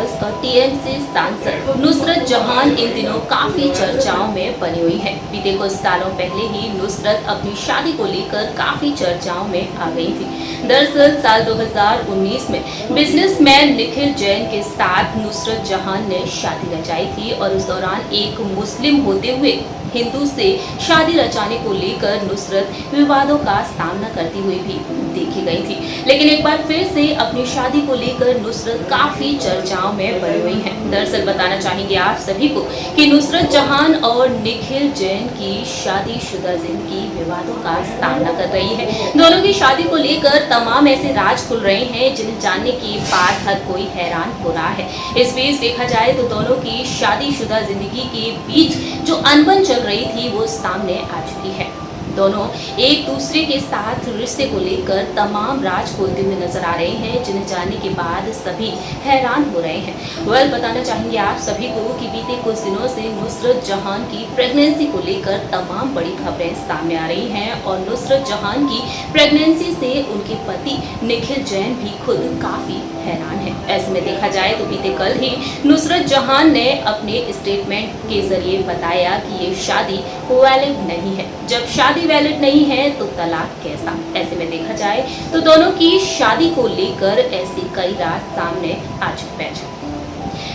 कांग्रेस और टीएमसी सांसद नुसरत जहां इन दिनों काफी चर्चाओं में बनी हुई है। बीते कुछ सालों पहले ही नुसरत अपनी शादी को लेकर काफी चर्चाओं में आ गई थी। दरअसल साल 2019 में बिजनेसमैन निखिल जैन के साथ नुसरत जहां ने शादी रचाई थी और उस दौरान एक मुस्लिम होते हुए हिंदू से शादी रचाने को लेकर नुसरत विवादों का सामना करती हुई भी देखी गई थी। लेकिन एक बार फिर से अपनी शादी को लेकर नुसरत काफी चर्चाओं में बनी हुई है। दरअसल बताना चाहेंगे आप सभी को कि नुसरत जहां और निखिल जैन की शादीशुदा जिंदगी विवादों का सामना कर रही है। दोनों की शादी को लेकर तमाम ऐसे राज खुल रहे हैं जिन्हें जानने के बाद हर कोई हैरान हो रहा है। इस बीच देखा जाए तो दोनों की शादीशुदा जिंदगी के बीच जो अनबन चल रही थी वो सामने आ चुकी है। दोनों एक दूसरे के साथ रिश्ते को लेकर तमाम राज खोलते हुए नजर आ रहे हैं जिन्हें जानने के बाद सभी हैरान हो रहे हैं। बताना चाहेंगे आप सभी को कि बीते कुछ दिनों से नुसरत जहां की प्रेगनेंसी को लेकर तमाम बड़ी खबरें सामने आ रही हैं और नुसरत जहां की प्रेगनेंसी से उनके पति निखिल जैन भी खुद काफी हैरान है। ऐसे में देखा जाए तो बीते कल ही नुसरत जहां ने अपने स्टेटमेंट के जरिए बताया कि ये शादी वैलिड नहीं है। जब शादी वैलिड नहीं है तो तलाक कैसा। ऐसे में देखा जाए तो दोनों की शादी को लेकर ऐसे कई राज सामने आ चुके हैं।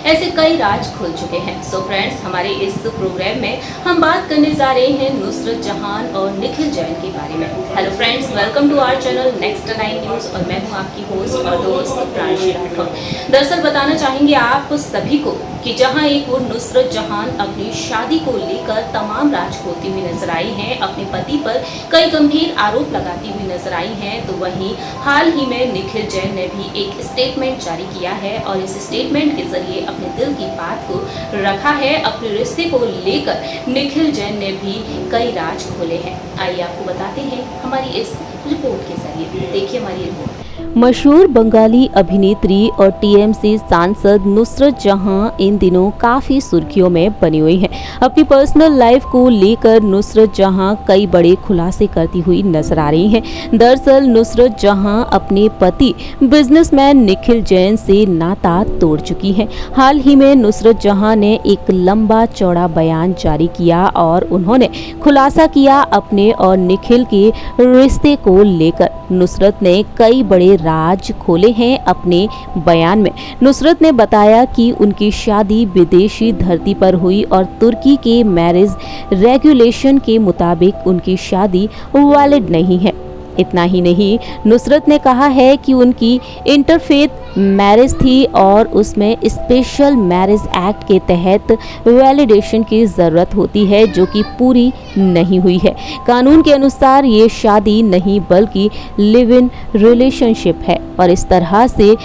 ऐसे कई राज खुल चुके हैं। सो फ्रेंड्स, हमारे इस प्रोग्राम में हम बात करने जा रहे हैं नुसरत जहां और निखिल जैन के बारे में। Hello friends, welcome to our channel next 9 news और मैं हूं आपकी होस्ट और दोस्त प्रांशी राठौर। दरअसल बताना चाहेंगे आप सभी को कि जहां एक और नुसरत जहां अपनी शादी को लेकर तमाम राज खोलती हुई नजर आई हैं, अपने पति पर कई गंभीर आरोप लगाती हुई नजर आई हैं, तो वहीं हाल ही में निखिल जैन ने भी एक स्टेटमेंट जारी किया है और इस स्टेटमेंट के जरिए अपने दिल की बात को रखा है। अपने रिश्ते को लेकर निखिल जैन ने भी कई राज खोले हैं। आइए आपको बताते हैं हमारी इस रिपोर्ट के जरिए। देखिए हमारी रिपोर्ट। मशहूर बंगाली अभिनेत्री और टीएमसी सांसद नुसरत जहां इन दिनों काफी सुर्खियों में बनी हुई हैं। अपनी पर्सनल लाइफ को लेकर नुसरत जहां कई बड़े खुलासे करती हुई नजर आ रही हैं। दरअसल नुसरत जहां अपने पति बिजनेसमैन निखिल जैन से नाता तोड़ चुकी हैं। हाल ही में नुसरत जहां ने एक लंबा चौड़ा बयान जारी किया और उन्होंने खुलासा किया अपने और निखिल के रिश्ते को लेकर। नुसरत ने कई बड़े राज खोले हैं। अपने बयान में नुसरत ने बताया कि उनकी शादी विदेशी धरती पर हुई और तुर्की के मैरिज रेगुलेशन के मुताबिक उनकी शादी वैलिड नहीं है। इतना ही नहीं, नुसरत ने कहा है कि उनकी इंटरफेथ मैरिज थी और उसमें स्पेशल मैरिज एक्ट के तहत वैलिडेशन की ज़रूरत होती है जो कि पूरी नहीं हुई है। कानून के अनुसार ये शादी नहीं बल्कि लिव इन रिलेशनशिप है और इस तरह से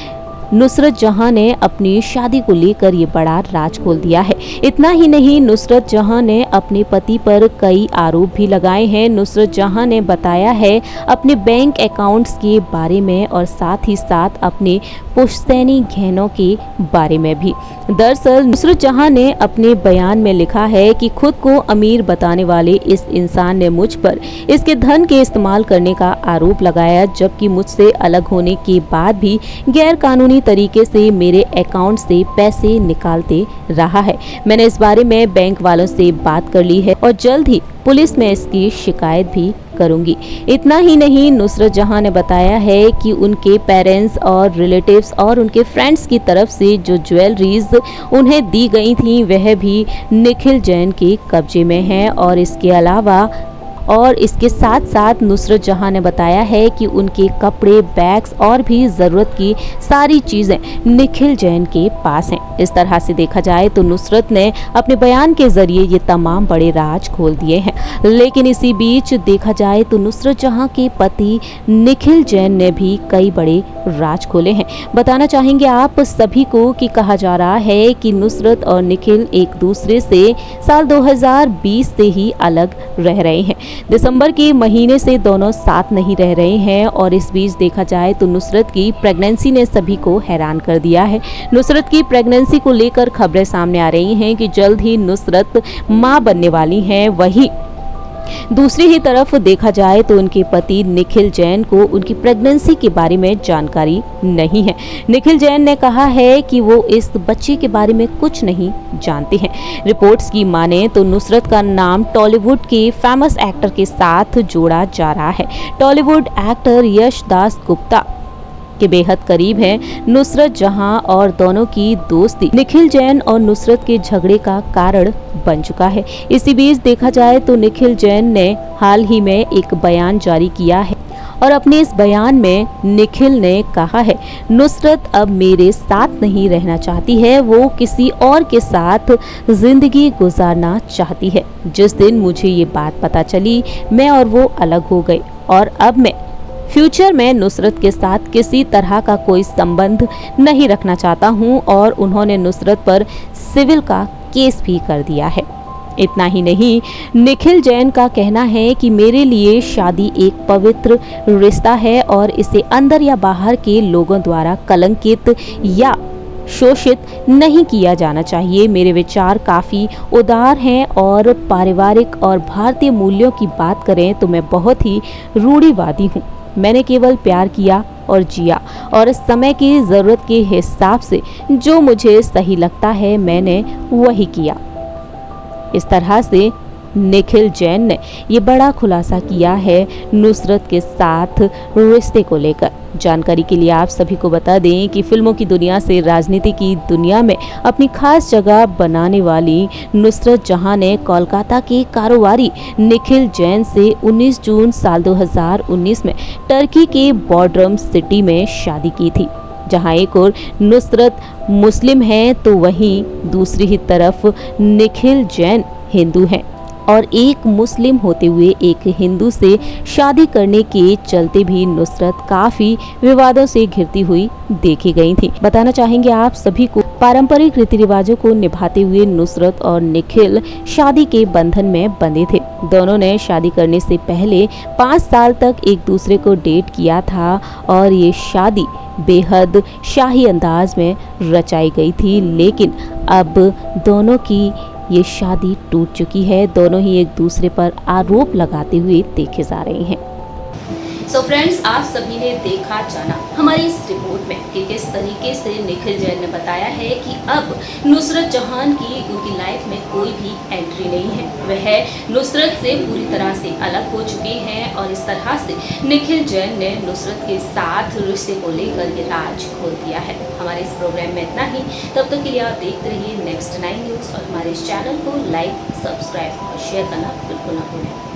नुसरत जहां ने अपनी शादी को लेकर ये बड़ा राज खोल दिया है। इतना ही नहीं, नुसरत जहां ने अपने पति पर कई आरोप भी लगाए हैं। नुसरत जहां ने बताया है अपने बैंक अकाउंट्स के बारे में और साथ ही साथ अपने पुश्तैनी गहनों के बारे में भी। दरअसल नुसरत जहां ने अपने बयान में लिखा है कि खुद को अमीर बताने वाले इस इंसान ने मुझ पर इसके धन के इस्तेमाल करने का आरोप लगाया, जबकि मुझसे अलग होने के बाद भी गैर कानूनी तरीके से मेरे अकाउंट से पैसे निकालते रहा है। मैंने इस बारे में बैंक वालों से बात कर ली है और जल्द ही पुलिस में इसकी शिकायत भी करूंगी। इतना ही नहीं, नुसरत जहां ने बताया है कि उनके पेरेंट्स और रिलेटिव्स और उनके फ्रेंड्स की तरफ से जो ज्वेलरीज उन्हें दी गई थी वह भी निखिल जैन के कब्जे में है और इसके साथ साथ नुसरत जहां ने बताया है कि उनके कपड़े, बैग्स और भी ज़रूरत की सारी चीज़ें निखिल जैन के पास हैं। इस तरह से देखा जाए तो नुसरत ने अपने बयान के जरिए ये तमाम बड़े राज खोल दिए हैं। लेकिन इसी बीच देखा जाए तो नुसरत जहां के पति निखिल जैन ने भी कई बड़े राज खोले हैं। बताना चाहेंगे आप सभी को कि कहा जा रहा है कि नुसरत और निखिल एक दूसरे से साल 2020 से ही अलग रह रहे हैं। दिसंबर के महीने से दोनों साथ नहीं रह रहे हैं और इस बीच देखा जाए तो नुसरत की प्रेगनेंसी ने सभी को हैरान कर दिया है। नुसरत की प्रेगनेंसी को लेकर खबरें सामने आ रही हैं कि जल्द ही नुसरत मां बनने वाली हैं। वहीं दूसरी ही तरफ देखा जाए तो उनके पति निखिल जैन को उनकी प्रेगनेंसी के बारे में जानकारी नहीं है। निखिल जैन ने कहा है कि वो इस बच्चे के बारे में कुछ नहीं जानते हैं। रिपोर्ट्स की माने तो नुसरत का नाम टॉलीवुड के फेमस एक्टर के साथ जोड़ा जा रहा है। टॉलीवुड एक्टर यश दास गुप्ता के बेहद करीब है नुसरत जहां और दोनों की दोस्ती निखिल जैन और नुसरत के झगड़े का कारण बन चुका है। इसी बीच देखा जाए तो निखिल जैन ने हाल ही में एक बयान जारी किया है और अपने इस बयान में निखिल ने कहा है नुसरत अब मेरे साथ नहीं रहना चाहती है, वो किसी और के साथ जिंदगी गुजारना चाहती है। जिस दिन मुझे ये बात पता चली मैं और वो अलग हो गए और अब मैं फ्यूचर में नुसरत के साथ किसी तरह का कोई संबंध नहीं रखना चाहता हूं और उन्होंने नुसरत पर सिविल का केस भी कर दिया है। इतना ही नहीं, निखिल जैन का कहना है कि मेरे लिए शादी एक पवित्र रिश्ता है और इसे अंदर या बाहर के लोगों द्वारा कलंकित या शोषित नहीं किया जाना चाहिए। मेरे विचार काफ़ी उदार हैं और पारिवारिक और भारतीय मूल्यों की बात करें तो मैं बहुत ही रूढ़िवादी हूँ। मैंने केवल प्यार किया और जिया और समय की ज़रूरत के हिसाब से जो मुझे सही लगता है मैंने वही किया। इस तरह से निखिल जैन ने ये बड़ा खुलासा किया है नुसरत के साथ रिश्ते को लेकर। जानकारी के लिए आप सभी को बता दें कि फिल्मों की दुनिया से राजनीति की दुनिया में अपनी खास जगह बनाने वाली नुसरत जहां ने कोलकाता के कारोबारी निखिल जैन से 19 जून साल 2019 में टर्की के बॉर्डरम सिटी में शादी की थी। जहां एक और नुसरत मुस्लिम है तो वहीं दूसरी ही तरफ निखिल जैन हिंदू हैं और एक मुस्लिम होते हुए एक हिंदू से शादी करने के चलते भी नुसरत काफी विवादों से घिरती हुई देखी गई थी। बताना चाहेंगे आप सभी को पारंपरिक रीति रिवाजों को निभाते हुए नुसरत और निखिल शादी के बंधन में बंधे थे। दोनों ने शादी करने से पहले 5 साल तक एक दूसरे को डेट किया था और ये शादी बेहद शाही अंदाज में रचाई गई थी, लेकिन अब दोनों की ये शादी टूट चुकी है। दोनों ही एक दूसरे पर आरोप लगाते हुए देखे जा रहे हैं। सो फ्रेंड्स, आप सभी ने देखा जाना हमारी इस रिपोर्ट में कि किस तरीके से निखिल जैन ने बताया है कि अब नुसरत जहान की उनकी लाइफ में कोई भी एंट्री नहीं है। वह नुसरत से पूरी तरह से अलग हो चुके हैं और इस तरह से निखिल जैन ने नुसरत के साथ रिश्ते को लेकर ये राज खोल दिया है। हमारे इस प्रोग्राम में इतना ही। तब तक के लिए आप देखते रहिए नेक्स्ट 9 न्यूज़ और हमारे इस चैनल को लाइक, सब्सक्राइब और शेयर करना बिल्कुल ना भूलें।